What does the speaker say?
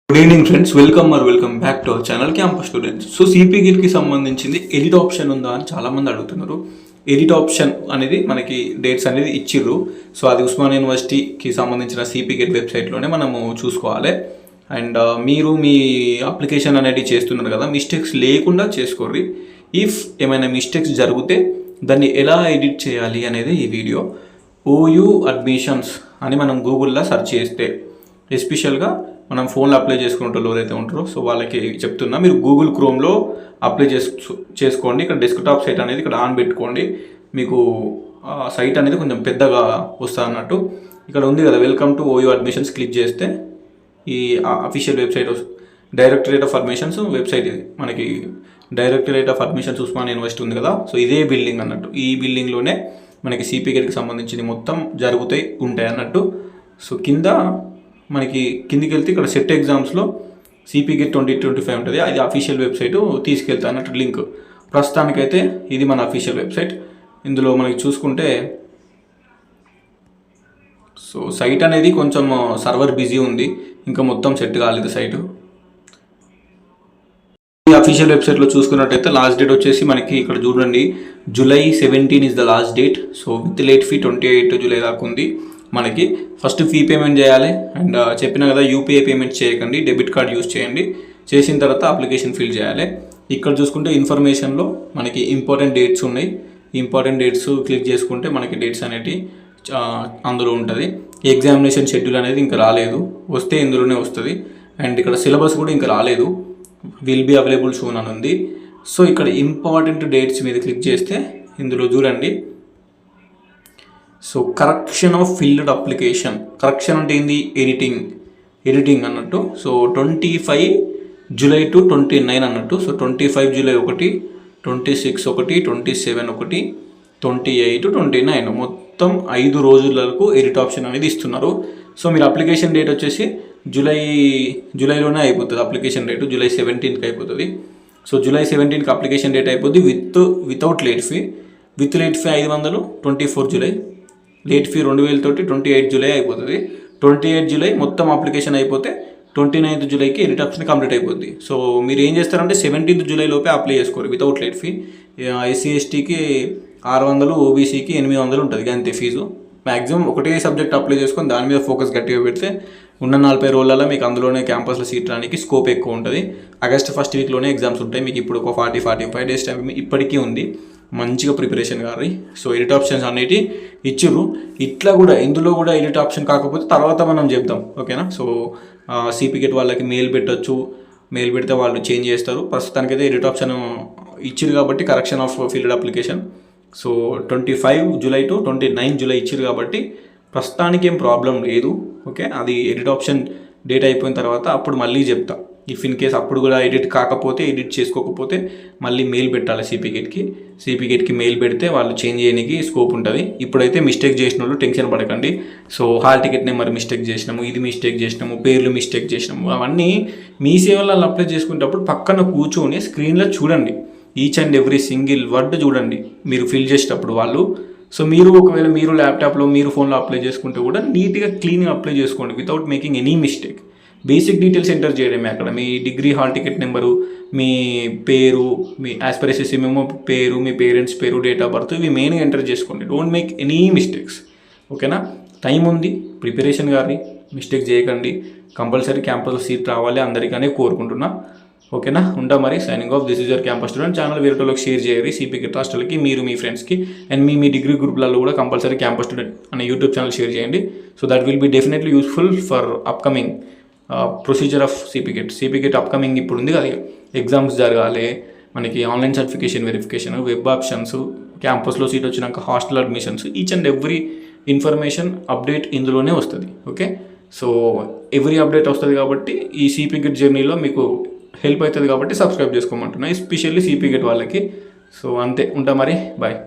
Good evening friends, welcome back to our channel campus students. So CP గేట్కి సంబంధించింది edit option ఉందా అని చాలామంది అడుగుతున్నారు. ఎడిట్ ఆప్షన్ అనేది మనకి డేట్స్ అనేది ఇచ్చిర్రు. సో అది ఉస్మానియా యూనివర్సిటీకి సంబంధించిన సిపి గేట్ వెబ్సైట్లోనే మనము చూసుకోవాలి. అండ్ మీరు మీ అప్లికేషన్ అనేది చేస్తున్నారు కదా, మిస్టేక్స్ లేకుండా చేసుకోర్రి. ఇఫ్ ఏమైనా మిస్టేక్స్ జరిగితే దాన్ని ఎలా ఎడిట్ చేయాలి అనేది ఈ వీడియో. ఓయూ అడ్మిషన్స్ అని మనం గూగుల్లో సెర్చ్ చేస్తే, ఎస్పెషల్గా మనం ఫోన్లో అప్లై చేసుకునే ఎవరైతే ఉంటారో సో వాళ్ళకి చెప్తున్నా, మీరు గూగుల్ క్రోమ్లో అప్లై చేసుకోండి. ఇక్కడ డెస్క్టాప్ సైట్ అనేది ఇక్కడ ఆన్ పెట్టుకోండి. మీకు సైట్ అనేది కొంచెం పెద్దగా వస్తుంది అన్నట్టు. ఇక్కడ ఉంది కదా welcome to OU admissions, click చేస్తే ఈ official website directorate of admissions website. ఇది మనకి directorate of admissions Osmania university ఉంది కదా, సో ఇదే బిల్డింగ్ అన్నట్టు. ఈ బిల్డింగ్లోనే మనకి సిపి గేట్కి సంబంధించింది మొత్తం ఉంటాయి అన్నట్టు. సో మనకి కిందికి వెళ్తే ఇక్కడ సెట్ ఎగ్జామ్స్లో సిపి గేట్ 2025 ఉంటుంది. అది అఫీషియల్ వెబ్సైట్ తీసుకెళ్తా అన్నట్టు లింక్. ప్రస్తుతానికైతే ఇది మన అఫీషియల్ వెబ్సైట్. ఇందులో మనకి చూసుకుంటే సో సైట్ అనేది కొంచెం సర్వర్ బిజీ ఉంది, ఇంకా మొత్తం సెట్ కాలేదు సైటు. ఈ అఫీషియల్ వెబ్సైట్లో చూసుకున్నట్టయితే లాస్ట్ డేట్ వచ్చేసి మనకి ఇక్కడ చూడండి, July 17 is the last date. So with late fee 28 July దాకా ఉంది. మనకి ఫస్ట్ ఫీ పేమెంట్ చేయాలి. అండ్ చెప్పిన కదా యూపీఐ పేమెంట్ చేయకండి, డెబిట్ కార్డ్ యూజ్ చేయండి. చేసిన తర్వాత అప్లికేషన్ ఫిల్ చేయాలి. ఇక్కడ చూసుకుంటే ఇన్ఫర్మేషన్లో మనకి ఇంపార్టెంట్ డేట్స్ ఉన్నాయి. ఇంపార్టెంట్ డేట్స్ క్లిక్ చేసుకుంటే మనకి డేట్స్ అనేవి అందులో ఉంటుంది. ఎగ్జామినేషన్ షెడ్యూల్ అనేది ఇంకా రాలేదు, వస్తే ఇందులోనే వస్తుంది. అండ్ ఇక్కడ సిలబస్ కూడా ఇంకా రాలేదు, విల్ బీ అవైలబుల్ సూన్ అని ఉంది. సో ఇక్కడ ఇంపార్టెంట్ డేట్స్ మీద క్లిక్ చేస్తే ఇందులో చూడండి, so correction of filled application. Correction అంటే ఏంది? ఎడిటింగ్ అన్నట్టు. సో 25 జూలై టు 29 అన్నట్టు. సో 25 జూలై 1, 26 1, 27 1, 28 29 మొత్తం 5 రోజులకు ఎడిట్ ఆప్షన్ అనేది ఇస్తున్నారు. సో మీరు అప్లికేషన్ డేట్ వచ్చేసి జూలైలోనే అయిపోతుంది. అప్లికేషన్ డేట్ July 17కి అయిపోతుంది. సో July 17కి అప్లికేషన్ డేట్ అయిపోతుంది without late fee. With late fee 500, 24 July. Late fee 2000 తోటి 28 జూలై అయిపోతుంది. 28 జూలై మొత్తం అప్లికేషన్ అయిపోతే 29th జూలైకి ఎడిట్ ఆప్షన్ కంప్లీట్ అయిపోద్ది. సో మీరు ఏం చేస్తారంటే 17th జూలై లోపే అప్లై చేసుకోరు వితౌట్ లేట్ ఫీ. ఎస్సీ ఎస్టీకి 600, ఓబీసీకి 800 ఉంటుంది అంతే ఫీజు. మ్యాక్సిమం ఒకటే సబ్జెక్ట్ అప్లై చేసుకొని దాని మీద ఫోకస్ గట్టిగా పెడితే ఉన్న 40 రోజులలో మీకు అందులోనే క్యాంపస్లో సీట్ రానికి స్కోప్ ఎక్కువ ఉంటుంది. ఆగస్ట్ ఫస్ట్ వీక్లోనే ఎగ్జామ్స్ ఉంటాయి. మీకు ఇప్పుడు ఒక 40-45 డేస్ టైం ఇప్పటికీ ఉంది. మంచిగా ప్రిపరేషన్ కావాలి. సో ఎడిట్ ఆప్షన్స్ అనేవి ఇచ్చిర్రు. ఇట్లా కూడా ఇందులో కూడా ఎడిట్ ఆప్షన్ కాకపోతే తర్వాత మనం చెప్దాం, ఓకేనా. సో సిపి గేట్ వాళ్ళకి మెయిల్ పెట్టచ్చు, మెయిల్ పెడితే వాళ్ళు చేంజ్ చేస్తారు. ప్రస్తుతానికైతే ఎడిట్ ఆప్షన్ ఇచ్చిరు కాబట్టి correction of filled application. So 25 July to 29 July ఇచ్చిరు కాబట్టి ప్రస్తుతానికి ఏం ప్రాబ్లం లేదు, ఓకే. అది ఎడిట్ ఆప్షన్ డేట్ అయిపోయిన తర్వాత అప్పుడు మళ్ళీ చెప్తా. ఇఫ్ ఇన్ కేస్ అప్పుడు కూడా ఎడిట్ చేసుకోకపోతే మళ్ళీ మెయిల్ పెట్టాలి సిపి గేట్కి మెయిల్ పెడితే వాళ్ళు చేంజ్ చేయడానికి స్కోప్ ఉంటుంది. ఇప్పుడైతే మిస్టేక్ చేసిన వాళ్ళు టెన్షన్ పడకండి. So hall ticket number mistake చేసినాము, ఇది మిస్టేక్ చేసినాము, పేర్లు మిస్టేక్ చేసినాము, అవన్నీ మీ సేవలలో అప్లై చేసుకునేటప్పుడు పక్కన కూర్చొని స్క్రీన్లో చూడండి. Each and every single word చూడండి మీరు ఫిల్ చేసేటప్పుడు వాళ్ళు. సో మీరు ఒకవేళ మీరు ల్యాప్టాప్లో మీరు ఫోన్లో అప్లై చేసుకుంటే కూడా నీట్గా క్లీన్గా అప్లై చేసుకోండి without making any mistake. Basic details enter చేయడమే అక్కడ. మీ డిగ్రీ హాల్ టికెట్ నెంబరు, మీ పేరు, మీ యాజ్ పర్ ఎస్ఎస్సీ మెమో పేరు, మీ పేరెంట్స్ పేరు, డేట్ ఆఫ్ బర్త్, ఇవి మెయిన్గా ఎంటర్ చేసుకోండి. డోంట్ మేక్ ఎనీ మిస్టేక్స్, ఓకేనా. టైం ఉంది, ప్రిపరేషన్ కానీ మిస్టేక్ చేయకండి. కంపల్సరీ క్యాంపస్లో సీట్ రావాలి అందరికీ కోరుకుంటున్నా, ఓకేనా. ఉంటా మరి, signing off. This is your campus student. Channel వేరేటోళ్ళకి షేర్ చేయాలి, సిపి గేట్ హాస్టల్కి, మీరు మీ ఫ్రెండ్స్కి. అండ్ మీ డిగ్రీ గ్రూప్లలో కూడా కంపల్సరీ క్యాంపస్ స్టూడెంట్ అనే యూట్యూబ్ ఛానల్ షేర్ చేయండి. So that will be definitely useful for upcoming procedure of CP gate upcoming ఇప్పుడు ఉంది కదా, ఎగ్జామ్స్ జరగాలి మనకి, online certification verification, web options, క్యాంపస్లో సీట్ వచ్చినాక hostel admissions, each and every information update ఇందులోనే వస్తుంది, ఓకే. సో ఎవ్రీ అప్డేట్ వస్తుంది కాబట్టి ఈ సిపి గేట్ జర్నీలో మీకు హెల్ప్ అవుతుంది కాబట్టి సబ్స్క్రైబ్ చేసుకోమంటున్నా, ఎస్పెషల్లీ సిపి గేట్ వాళ్ళకి. సో అంతే, ఉంటా మరి, బాయ్.